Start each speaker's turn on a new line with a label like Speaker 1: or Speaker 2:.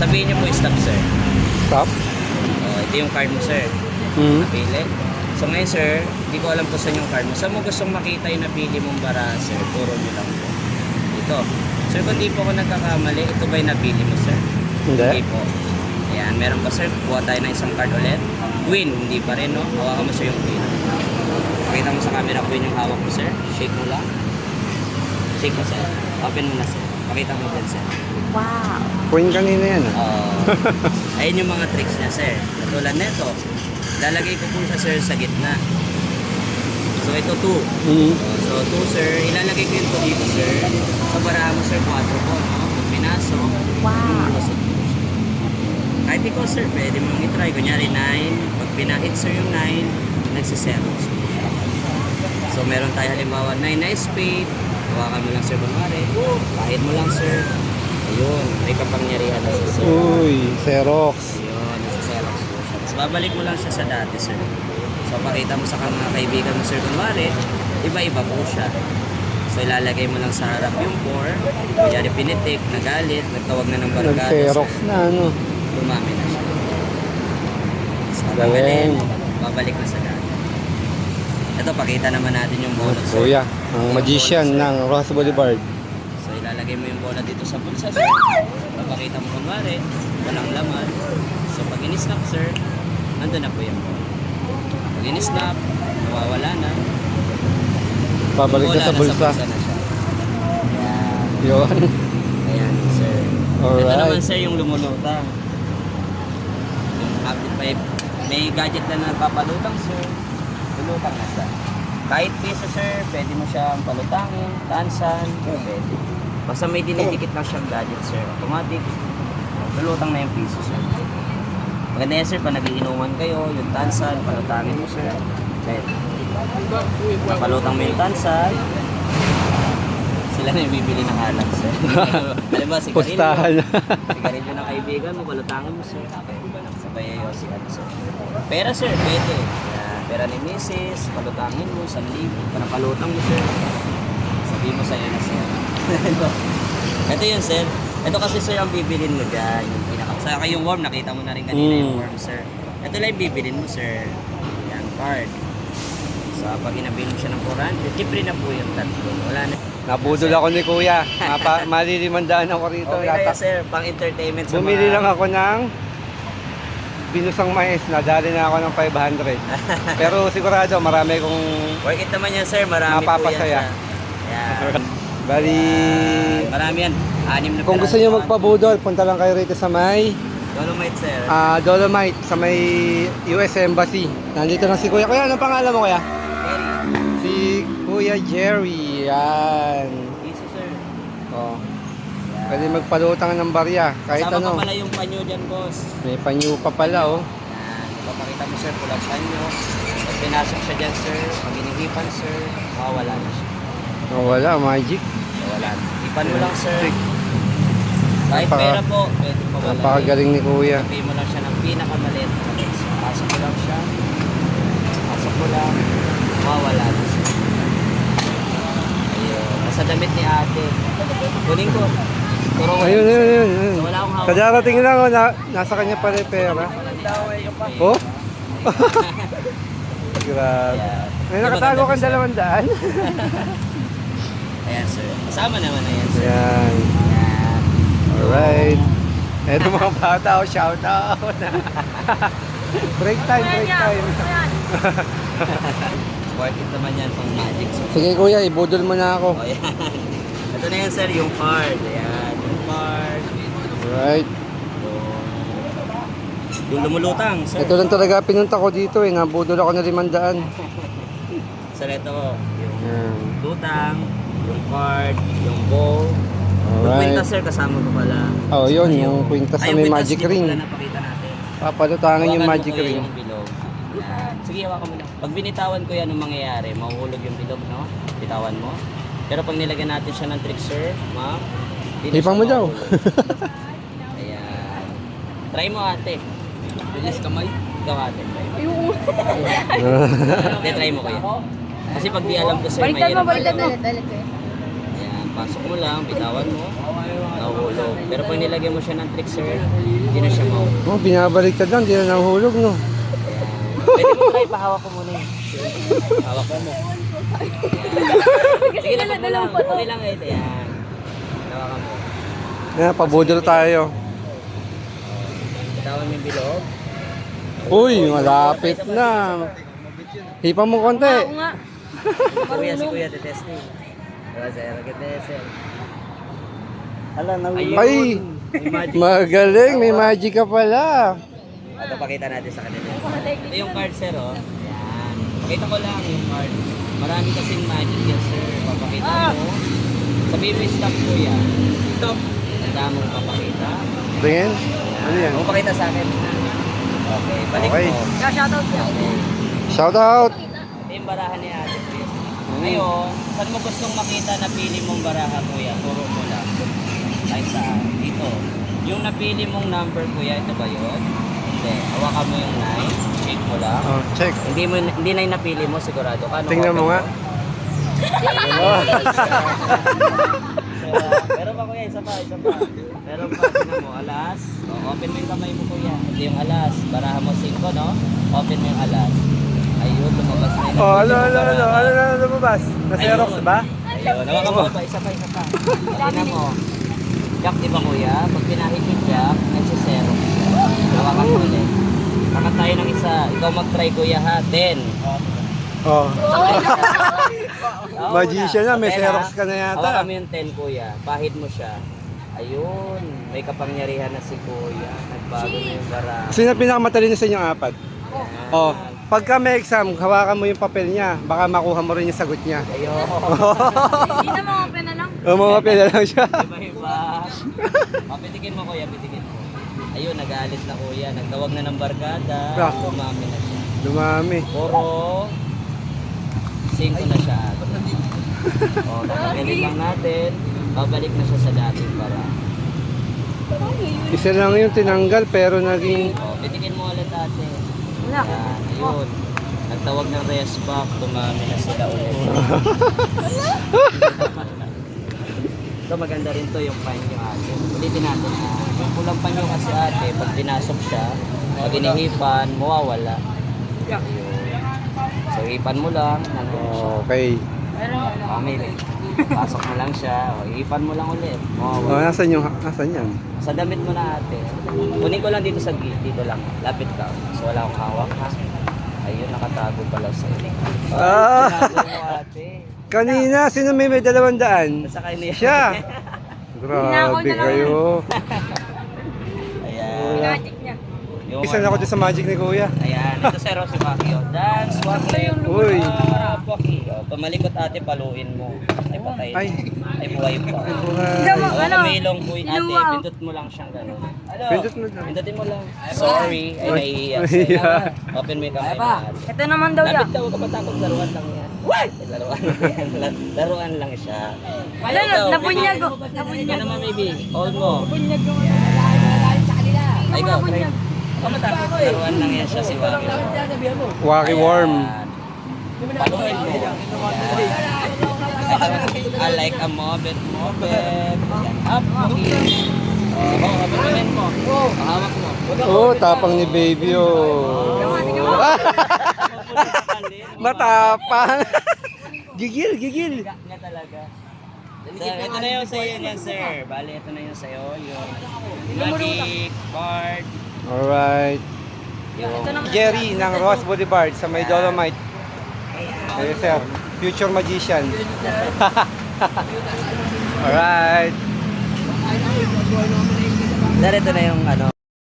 Speaker 1: Sabihin niyo po stop, sir.
Speaker 2: Stop.
Speaker 1: Ito yung card mo, sir. Napili. So ngayon, sir, hindi ko alam kung saan yung card mo. Saan mo gustong makita yung napili mong bara, sir? Turo niyo lang po. Ito. Sir, kung di po ako nagkakamali, ito ba yung napili mo, sir? Hindi po. Ayan, meron pa, sir. Kuha tayo ng isang card ulit. Queen, hindi pa rin, no? Hawakan mo, sir, yung queen. Pakita mo sa camera, queen yung hawak mo, sir. Shake mo lang. Shake mo, sir. Open mo na, sir. Pakita mo din, sir.
Speaker 3: Wow.
Speaker 2: Queen kanina yan,
Speaker 1: Ayun yung mga tricks niya, sir. Katulad nito. Lalagay ko po siya, sir, sa gitna. So, ito 2. So, 2, sir. Ilalagay ko yung 2 dito, sir. Sa barahan mo, sir, 4 po, no? Pag pinasok,
Speaker 3: Wow.
Speaker 1: kahit ikaw, sir, pwede mong itry. Kunyari, 9. Pag pinahit, sir, yung 9, nagsisero. So, meron tayo halimbawa 9 na spade. Hawakan mo lang, sir, bunwari. Kahit mo lang, sir. Ayun, may kapangyarihan na siya, sir.
Speaker 2: Uy, Xerox.
Speaker 1: Ayun, nagsisero po siya. Tapos babalik mo lang siya sa dati, sir. So, pakita mo sa mga kaibigan mo, sir, kunwari, iba-iba po siya. So, ilalagay mo lang sa harap yung 4. Kunyari, pinitik, nagalit, nagtawag na ng barkada.
Speaker 2: Nag-Xerox na, ano.
Speaker 1: Dumami na siya. So,
Speaker 2: Galing.
Speaker 1: babalik na sa dati. Ito, pakita naman natin yung bola, sir.
Speaker 2: Kuya, ang magician ng Rojas Boulevard.
Speaker 1: So, ilalagay mo yung bola dito sa bulsa, sir. Papakita mo kunwari, walang laman. So, pag in-snap, sir, nandun na po yung bola. Pag in-snap, nawawala na.
Speaker 2: Pabalik
Speaker 1: Yung
Speaker 2: ka sa
Speaker 1: bola,
Speaker 2: bulsa.
Speaker 1: nasa na siya. Ayan.
Speaker 2: Yun.
Speaker 1: Ayan, sir. Ito
Speaker 2: Alright.
Speaker 1: naman, sir, yung lumulutang. Yung habit may gadget na nagpapalutang, sir. Lulutang na siya. Kahit piso, sir, pwede mo siyang palutangin, tansan, pwede. Basta may dinidikit lang siyang gadget, sir. Automatic, lulutang na yung piso, sir. Maganda yan, sir, pag nagiinuman kayo, yung tansan, palutangin mo, sir. Pwede. Napalutang mo yung tansan, sila na yung bibili ng alak, sir. Alam ba,
Speaker 2: Pustahan.
Speaker 1: sigarilyo ng kaibigan mo, palutangin mo, sir. Sabay yun, sir. Pera, sir, pwede. Pera ni Mrs., palutangin mo, 1,000. Panapalutang mo, sir. Sabihin mo sa'yo na, sir. Ito yun, sir. Ito kasi, sir, ang bibilin mo dyan. Yung saka yung worm, nakita mo na rin kanina yung worm, sir. Ito lang yung bibilin mo, sir. Yan, card. So, pag inabili mo siya ng 400, libre na po yung tatlo. Wala na.
Speaker 2: Nabudol ako ni Kuya. Malilimandaan ako rito.
Speaker 1: Okay kaya, sir, pang entertainment sa
Speaker 2: Bumili lang ako ng binusang mais. Nadali na ako ng 500. Pero sigurado, marami kong
Speaker 1: worth it naman yan, sir. Marami
Speaker 2: mapapasaya.
Speaker 1: po yan. Yan.
Speaker 2: Bali,
Speaker 1: Marami yan. 6 na
Speaker 2: kung gusto niyo magpabudol, punta lang kayo rito sa may
Speaker 1: Dolomite, sir.
Speaker 2: Dolomite, sa may US Embassy. Nandito na si Kuya. Kuya, anong pangalan mo, Kuya?
Speaker 1: Very
Speaker 2: Si Kuya Jerry. Yan.
Speaker 1: easy, sir.
Speaker 2: Oh. Pwede magpalutang ng barya. Kahit
Speaker 1: Kasama
Speaker 2: ano.
Speaker 1: pa pala yung panyo dyan, boss.
Speaker 2: May panyo pa pala, oh.
Speaker 1: Yan. Ipapakita mo, sir, pulang panyo. Pag pinasok siya dyan, sir, pag inihipan, sir, mawawala na siya.
Speaker 2: Oh, wala, magic.
Speaker 1: Mawawala na. Ipan mo lang, sir. Kahit pera po, pwede pa wala.
Speaker 2: Napakagaling ni Kuya.
Speaker 1: Pay mo lang siya ng pinakamaliit. Pasok mo lang siya. Pasok mo lang. Mawawala na siya. Ayun. Nasa damit ni ate. Kunin ko. Turo ko.
Speaker 2: Ayun, ayun, ayun, ayun.
Speaker 1: So, wala akong hawak.
Speaker 2: Kadarating lang, oh, nasa kanya pala yung pera. Oh? Grabe.
Speaker 1: Ayan.
Speaker 2: May nakatago kang 200.
Speaker 1: Ayan, sir. Kasama naman na yan, sir.
Speaker 2: Yan.
Speaker 1: Ayan.
Speaker 2: Alright. Eto mga bata, oh, shout out. Break time, break time.
Speaker 1: Worth it naman yan pang magic. So,
Speaker 2: Sige Kuya, ibudol mo na ako.
Speaker 1: oh, yan. Ito na yan, sir, yung card. Ayan, yung card.
Speaker 2: Alright.
Speaker 1: Yung lumulutang, sir.
Speaker 2: Ito lang talaga pinunta ko dito eh. Nabudol ako na 500.
Speaker 1: Sir, ito, yung
Speaker 2: Yan.
Speaker 1: lutang, yung card, yung bowl. Yung
Speaker 2: Alright.
Speaker 1: kwintas, sir, kasama ko pala.
Speaker 2: Oh, yun, yung kwintas na may magic ring.
Speaker 1: Ay, yung kwintas, hindi ko pala napakita natin.
Speaker 2: Papalutangin yung
Speaker 1: Hawakan mo
Speaker 2: magic
Speaker 1: kuya
Speaker 2: ring.
Speaker 1: yung bilog. Yan. Sige, hawakan mo lang. Pag binitawan ko yan, anong mangyayari? Mahuhulog yung bilog, no? Bitawan mo. Pero pag nilagyan natin siya ng trick, sir, ma'am, hindi na
Speaker 2: Ipang
Speaker 1: siya
Speaker 2: mo daw.
Speaker 1: mahuhulog. Ayan. Try mo, ate. Bilis kamay. Ikaw, ate. Try mo. Hindi, try mo kuya. Kasi pag di alam ko, sir,
Speaker 3: Baliktad mo,
Speaker 1: mahirap.
Speaker 3: baliktad mo.
Speaker 1: Ayan, pasok mo lang, bitawan mo. Nahuhulog. mahulog. Pero pag nilagyan mo siya ng trick, sir, hindi na siya mahulog.
Speaker 2: Oh, binabaliktad lang, di na nahulog, no?
Speaker 1: Pwede mo try, pahawak ko muna yun. Hawak ko mo. Sige, lapag mo lang. Okay lang ito. Yan. Hawakan mo.
Speaker 2: Yan, pabudol tayo.
Speaker 1: Bitawan mo yung bilog.
Speaker 2: Uy, malapit na. Hipa mo konti.
Speaker 3: Ako nga.
Speaker 1: Si Kuya, tetesting. Diba, sir? Nag-testing.
Speaker 2: Ala,
Speaker 1: Ayun.
Speaker 2: Ay,
Speaker 1: May magic.
Speaker 2: magaling, may magic ka pala.
Speaker 1: Ito, pakita natin sa kanila. Ito yung card, sir, oh. Yan. Pakita ko lang yung card. Marami kasing magic yan, sir. Papakita mo. Sabihin mo yung stop, Kuya. Stop. Tanda mong papakita.
Speaker 2: Tingin? Ano yan?
Speaker 1: Huwag pakita sa akin. Okay, balik
Speaker 2: Okay.
Speaker 1: mo.
Speaker 3: Shoutout siya.
Speaker 1: Okay.
Speaker 2: Shout out!
Speaker 1: Ito yung barahan ni Ate Chris. Ngayon, saan mo gustong makita na pili mong baraha, Kuya? Turo mo lang. Ay, saan? Dito. Yung napili mong number, Kuya, ito ba yun? Hindi. Hawakan mo yung 9. Shake mo lang.
Speaker 2: Oh, check.
Speaker 1: Hindi na yung napili mo, sigurado ka. Anong
Speaker 2: Tingnan mo
Speaker 1: open
Speaker 2: nga.
Speaker 1: Meron pa, Kuya, isa pa. Meron pa, tingnan mo, alas. Open mo yung kamay mo, Kuya. Ito yung alas. Baraha mo 5, no? Open mo yung alas. Ayun, lumabas na yun.
Speaker 2: Oh, ano na lumabas? Na-Xerox ba?
Speaker 1: Ayun, hawakan mo pa, isa pa. Tingnan mo. Jack, di ba, Kuya? Pag pinahit yung Jack, nagsisero. Hawakan mo ulit. Pakat tayo ng isa. Ikaw mag-try, Kuya, ha? 10.
Speaker 2: Oh.
Speaker 1: Oo,
Speaker 2: Magician na, may
Speaker 1: 10,
Speaker 2: Xerox
Speaker 1: ha?
Speaker 2: ka na yata.
Speaker 1: Hawakan mo yung 10, Kuya. Pahid mo siya. Ayun, may kapangyarihan na si Kuya. Nagbago na yung bara.
Speaker 2: Sino pinakamatalino sa inyong apat?
Speaker 1: Yan.
Speaker 2: Oh, pagka may exam, hawakan mo yung papel niya. Baka makuha mo rin yung sagot niya.
Speaker 1: Ayun.
Speaker 3: Hindi na mga open na lang.
Speaker 2: Umapapel na lang siya.
Speaker 1: Iba-iba. Pitikin mo, Kuya, pitikin mo. Ayun, nag-aalis na, Kuya. Nagtawag na ng barkada.
Speaker 2: Ah.
Speaker 1: Lumami na siya.
Speaker 2: Dumami.
Speaker 1: Puro 5 na siya. O, kakagaling lang natin. Babalik na siya sa dating bara.
Speaker 2: Isa lang yung tinanggal pero naging...
Speaker 1: O, pitikin mo ulit ate.
Speaker 3: Wala.
Speaker 1: Yan, ayun. Nagtawag ng rest back, tumami na sila ulit. Ito maganda rin to yung panyo ate. Ulitin natin ha. Yung pulang panyo kasi ate, pag pinasok siya, pag inihipan, mawawala. Ayun. So hipan mo lang.
Speaker 2: Okay.
Speaker 1: Family. Pasok mo lang siya. O, hipan mo lang ulit.
Speaker 2: Oh,
Speaker 1: Mawawala.
Speaker 2: nasan yan?
Speaker 1: Sa damit mo na ate. Kunin ko lang dito sa gate. Dito lang. Lapit ka. So wala akong hawak ha. Ayun, nakatago pala sa iyo.
Speaker 2: Ah!
Speaker 1: Tinago mo ate.
Speaker 2: Kanina, sino may 200?
Speaker 1: Nasa kayo niya.
Speaker 2: Siya! Grabe kayo.
Speaker 1: Ayan.
Speaker 3: Magic niya.
Speaker 1: Yung
Speaker 2: Isa na ako dyan sa magic ni Kuya.
Speaker 1: Ayan. Ito si Rosie Pacquiao. Dance, Wakil.
Speaker 2: Uy.
Speaker 1: Pacquiao. Pamalikot ate, paluin mo. Ay, patay.
Speaker 2: Ay.
Speaker 1: Ay, buhay pa.
Speaker 3: Hindi mo,
Speaker 1: O,
Speaker 3: ano?
Speaker 1: kumilong buhay ate.
Speaker 3: Inuwa.
Speaker 1: Pindot mo lang siyang gano'n.
Speaker 2: Pindot mo lang.
Speaker 1: Pindutin mo lang. Sorry. Ay, naiiyak.
Speaker 2: Nahihiya.
Speaker 1: Open mo yung kamay mo ate.
Speaker 3: Ito naman daw yan.
Speaker 1: Lapit ka, huwag ka matakot. Laruan lang yan. Laruan lang. Laruan lang siya.
Speaker 3: Wala na, nabunyag ko.
Speaker 1: Ikaw naman, maybe. Hold mo.
Speaker 3: Nabunyag ko.
Speaker 1: Ay, ikaw, try. Huwag ka matakot. Laruan lang yan siya si Waki.
Speaker 2: Waki worm.
Speaker 1: Paluin mo. I like a mobet. Up, okay. Hawakan mo. Hawak mo.
Speaker 2: Oh, tapang ni baby oh. Matapang. Gigil.
Speaker 1: Nga talaga. Sir, ito na yung sa'yo niyan, sir. Bali, ito na yung sa'yo. Yung magic card.
Speaker 2: Alright.
Speaker 1: Yung
Speaker 2: Jerry ng Ross Boulevard sa may Dolomite. Ayun sir, future magician. Alright.
Speaker 1: Sir, ito na yung ano,